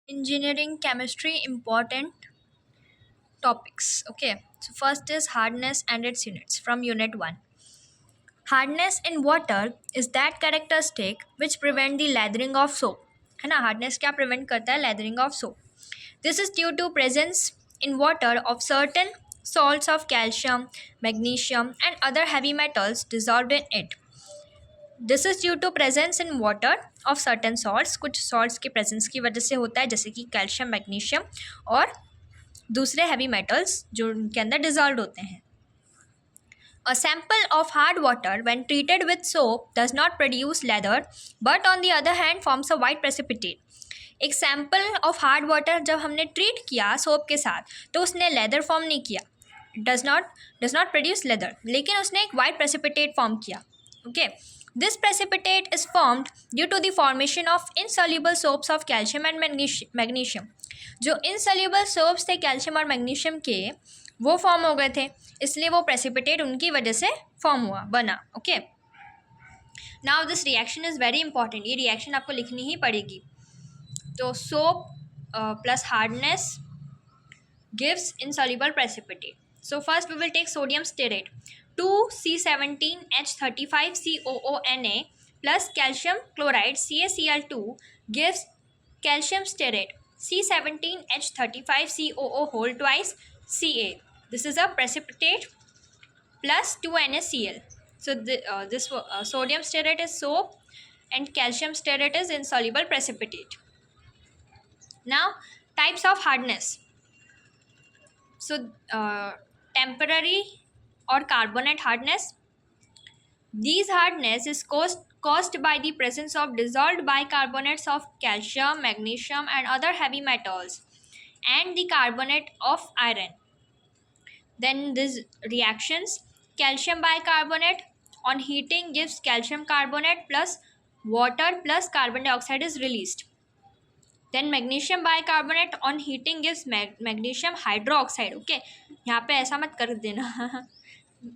Engineering chemistry important topics. Okay, so first is hardness and its units from unit 1. Hardness in water is that characteristic which prevent the lathering of soap. है ना, hardness क्या prevent करता है? Lathering of soap. This is due to presence in water of certain salts of calcium, magnesium and other heavy metals dissolved in it. This is due to presence in water of certain salts. कुछ salts के presence की वजह से होता है, जैसे कि calcium, magnesium और दूसरे हैवी मेटल्स जो उनके अंदर डिजॉल्व होते हैं. A sample of hard water when treated with soap does not produce leather but on the other hand forms a white precipitate. एक सैम्पल ऑफ हार्ड वाटर जब हमने ट्रीट किया सोप के साथ तो उसने लेदर फॉर्म नहीं किया, डज नॉट प्रोड्यूस लेदर, लेकिन उसने एक वाइट प्रेसिपिटेट फॉर्म किया. Okay, this precipitate is formed due to the formation of insoluble soaps of calcium and magnesium. जो इनसॉल्युबल सोप्स थे कैल्शियम और मैग्नीशियम के, वो फॉर्म हो गए थे, इसलिए वो प्रेसिपिटेट उनकी वजह से फॉर्म हुआ, बना. Okay, now this reaction is very important. ये रिएक्शन आपको लिखनी ही पड़ेगी. तो soap plus hardness gives insoluble precipitate. So first we will take sodium stearate 2C17H35COONA plus calcium chloride CaCl2 gives calcium stearate C17H35COO whole twice Ca. This is a precipitate plus 2NaCl. So this sodium stearate is soap and calcium stearate is insoluble precipitate. Now types of hardness. So temporary or carbonate hardness. These hardness is caused by the presence of dissolved bicarbonates of calcium, magnesium and other heavy metals and the carbonate of iron. Then these reactions, calcium bicarbonate on heating gives calcium carbonate plus water plus carbon dioxide is released. Then magnesium bicarbonate on heating gives magnesium hydroxide. Okay, यहाँ पे ऐसा मत कर देना.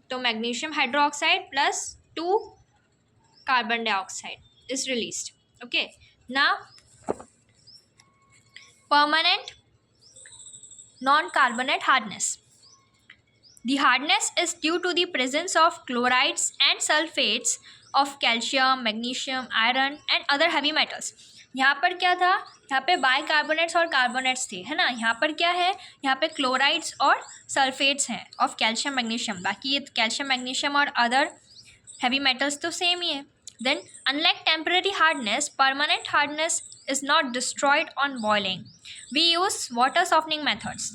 तो magnesium hydroxide plus 2 carbon dioxide is released. Okay, now permanent non-carbonate hardness. The hardness is due to the presence of chlorides and sulfates of calcium, magnesium, iron and other heavy metals. यहाँ पर क्या था? यहाँ पे bicarbonates और carbonates थे, है ना. यहाँ पर क्या है? यहाँ पे क्लोराइड्स और सल्फेट्स हैं ऑफ कैल्शियम, मैग्नीशियम. बाकी ये कैल्शियम, मैग्नीशियम और अदर हैवी मेटल्स तो सेम ही है. Then unlike temporary hardness, permanent hardness is not destroyed on boiling. We use water softening methods.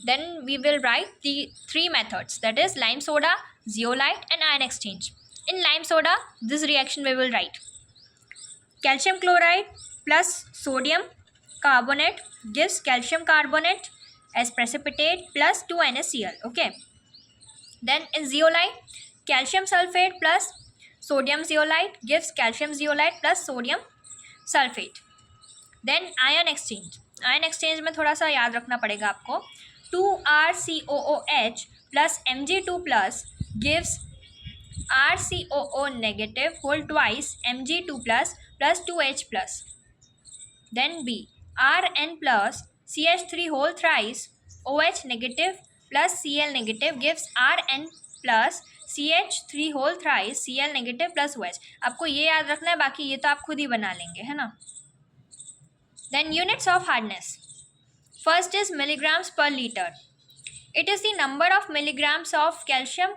Then we will write the 3 methods, that is lime soda, zeolite and ion exchange. In lime soda, this reaction we will write calcium chloride plus sodium carbonate gives calcium carbonate as precipitate plus 2NaCl. Okay, then in zeolite, calcium sulfate plus sodium zeolite gives calcium zeolite plus sodium sulfate. Then ion exchange. ion exchange में थोड़ा सा याद रखना पड़ेगा आपको. 2RCOOH plus Mg2 plus gives RCOO negative whole twice Mg2 plus 2H plus. Then B, Rn plus CH3 whole thrice OH negative plus Cl negative gives Rn plus CH3 whole thrice Cl negative plus OH. आपको ये याद रखना है, बाकी ये तो आप खुद ही बना लेंगे, है ना. Then units of hardness. First is milligrams per liter. It is the number of milligrams of calcium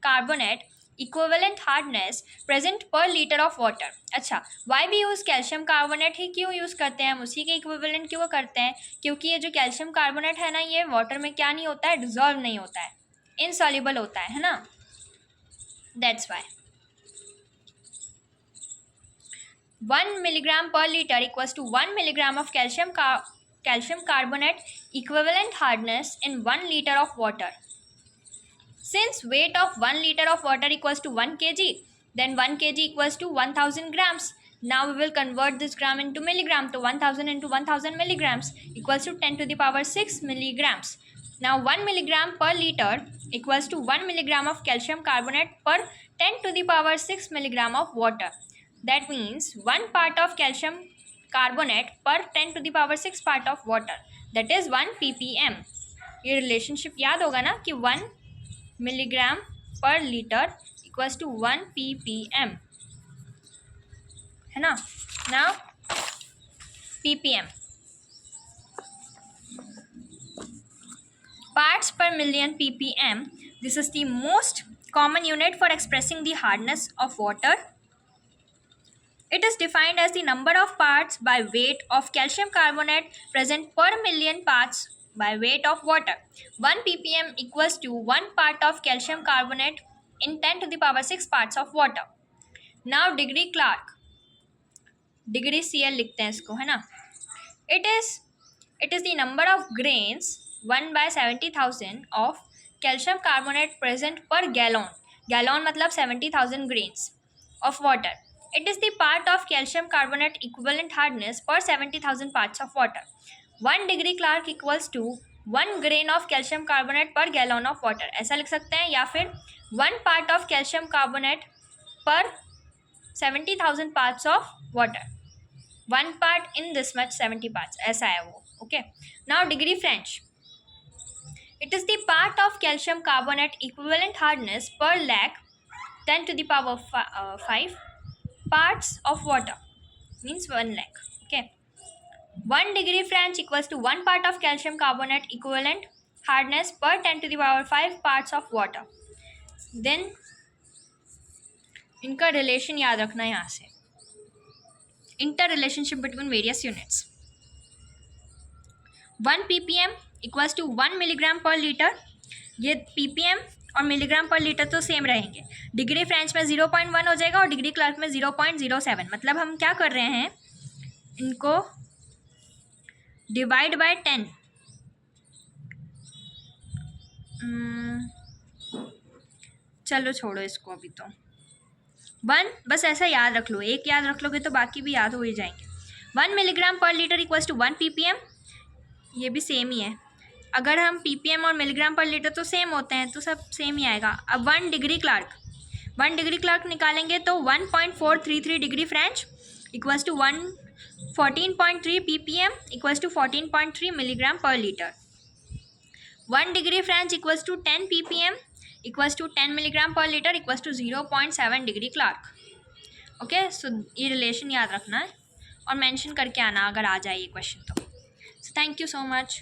carbonate equivalent hardness present per liter of water. अच्छा, why we use calcium carbonate ही क्यों यूज़ करते हैं? हम उसी के equivalent क्यों करते हैं? क्योंकि ये जो कैल्शियम कार्बोनेट है ना, ये वाटर में क्या नहीं होता है? डिजॉल्व नहीं होता है, इनसॉल्युबल होता है ना. That's why 1 milligram per liter equals to 1 milligram of calcium carbonate equivalent hardness in 1 liter of water. Since weight of 1 liter of water equals to 1 kg, then 1 kg equals to 1000 grams. Now we will convert this gram into milligram. So 1000 into 1000 milligrams equals to 10 to the power 6 milligrams. Now 1 milligram per liter equals to 1 milligram of calcium carbonate per 10 to the power 6 milligram of water. That means 1 part of calcium carbonate per 10 to the power 6 part of water, that is 1 ppm. ये relationship याद होगा ना कि 1 milligram per litre equals to 1 ppm, है ना. Now ppm, parts per million ppm. This is the most common unit for expressing the hardness of water. It is defined as the number of parts by weight of calcium carbonate present per million parts by weight of water. 1 ppm equals to 1 part of calcium carbonate in 10 to the power 6 parts of water. Now degree Clark, degree CL लिखते हैं इसको, है ना. It is the number of grains 1 by 70,000 of calcium carbonate present per gallon. Gallon मतलब 70,000 grains of water. It is the part of calcium carbonate equivalent hardness per 70,000 parts of water. 1 degree Clark equals to 1 grain of calcium carbonate per gallon of water. ऐसा लिख सकते हैं, या फिर 1 part of calcium carbonate per 70,000 parts of water. 1 part in this much 70 parts, ऐसा है वो. Okay. Now degree French. It is the part of calcium carbonate equivalent hardness per lakh 10 to the power 5 parts of water, means 1 lakh. Okay. 1 degree French equals to 1 part of calcium carbonate equivalent hardness per 10 to the power 5 parts of water. Then इनका relation याद रखना यहाँ से, inter relationship between various units. 1 ppm equals to 1 milligram per litre. ये ppm और milligram per litre तो same रहेंगे. Degree French में 0.1 हो जाएगा और डिग्री क्लार्क में 0.07. मतलब हम क्या कर रहे हैं, इनको डिवाइड बाय 10. चलो छोड़ो इसको अभी. तो 1 बस ऐसा याद रख लो, एक याद रख लोगे तो बाकी भी याद हो ही जाएंगे. 1 milligram per litre equals to 1 ppm. ये भी सेम ही है. अगर हम ppm और मिलीग्राम पर लीटर तो सेम होते हैं, तो सब सेम ही आएगा. अब 1 डिग्री क्लार्क निकालेंगे तो 1.433 degree French equals to 14.3 ppm equals to 14.3 milligram per litre. 1 degree French equals to 10 ppm equals to 10 milligram per litre equals to 0.7 degree Clark. Okay. So ये रिलेशन याद रखना है और मेंशन करके आना अगर आ जाए ये क्वेश्चन तो. So thank you so much.